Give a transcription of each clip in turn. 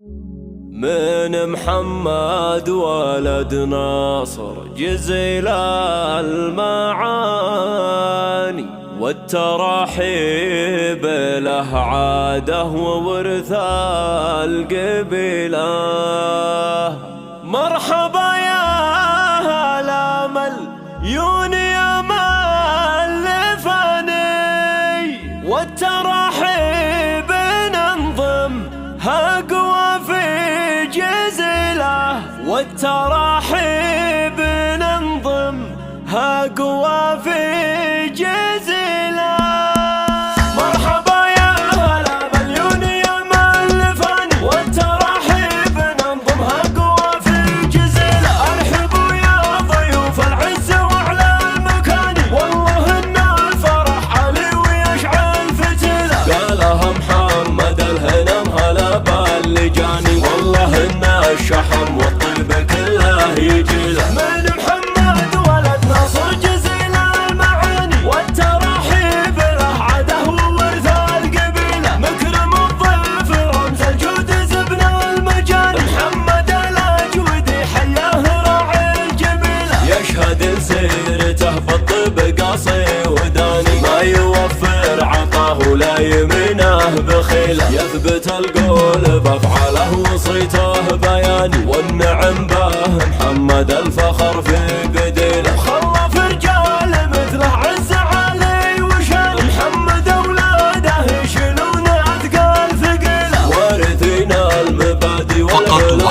من محمد ولد ناصر جزيل المعاني والتراحيب له عاده وورث القبيله. مرحبا يا هلا مليون يا مألفني والتراحيب ننظمها قوى في جزيله والتراحيب ننظمها قوى في جزيله. مرحبا يا هلا مليون يا مألفني والتراحيب ننظمها قوى في جزيله. ارحبوا يا ضيوف العز واعلى المكان والله ان الفرح علي ويشعل فتيله. قالها محمد الهنم هلا باللجاني والله ان الشحم والطيب كله يجيله. من محمد ولد ناصر جزيل المعاني والتراحيب له عاده وورث القبيله. مكرم الضيف رمز الجود زبن المجاني محمد الاجودي حياه راعي الجميله. يشهد لسيرته بالطب قاصي وداني ما يوفر عطاه ولا يمينه بخيله. يثبت القول بافعاله وصيته بياني والنعم به محمد الفخر في بديله. خلف رجال مثله عز علي وشان محمد اولاده يشيلون اثقال ثقيله. وارثين المبادئ والعلوم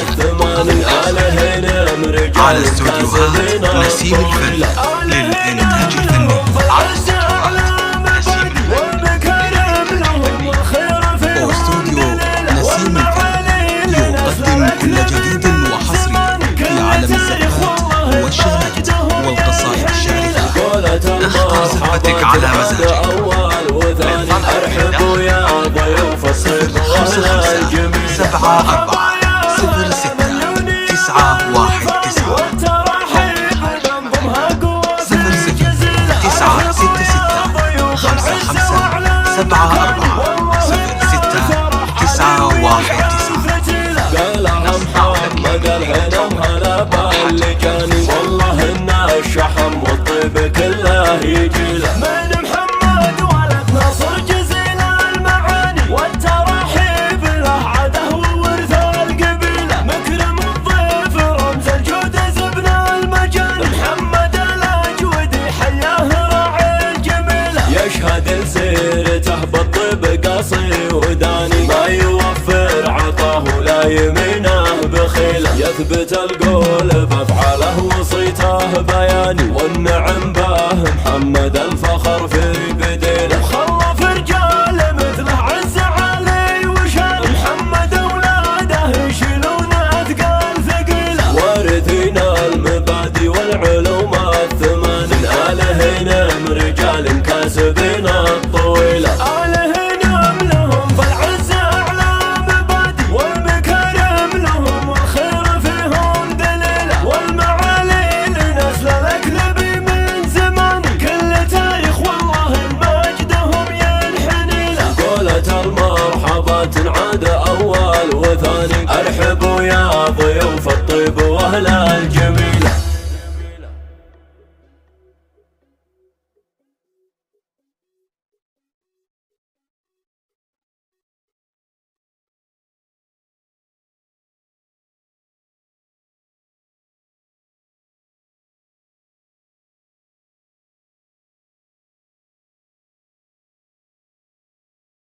الثماني عليهن رجال على استوديوهات نسيم الفن للإنتاج الفني. على استوديوهات نسيم الفن واستوديو نسيم الفن يقدم كل جديد وحصري في عالم الزفات والشعرات والقصائد الشعرية. اختر زفتك على مزاجك. ارحبوا يا ضيوف الصيف 5574 06 919 قالها محمد الهنم هلا باللجاني والله ان الشحم والطيب كله يجيله. من محمد ولد ناصر جزيل المعاني والتراحيب له عاده وورث القبيله. مكرم الضيف رمز الجود زبن المجاني محمد الاجودي حياه راعي الجميله. يشهد لسيرته بالطب قاصي وداني ما يوفر عطاه ولا يمينه بخيله. يثبت القول بافعاله وصيته بياني والنعم به محمد الفخر في بديله. خلف رجال مثله عز علي وشان محمد اولاده يشيلون اثقال ثقيله. وارثين المبادئ والعلوم الثماني عليهن رجال كاسبين الطويله. عاد أول وثاني ارحبوا يا ضيوف الطيب واهل الجميل.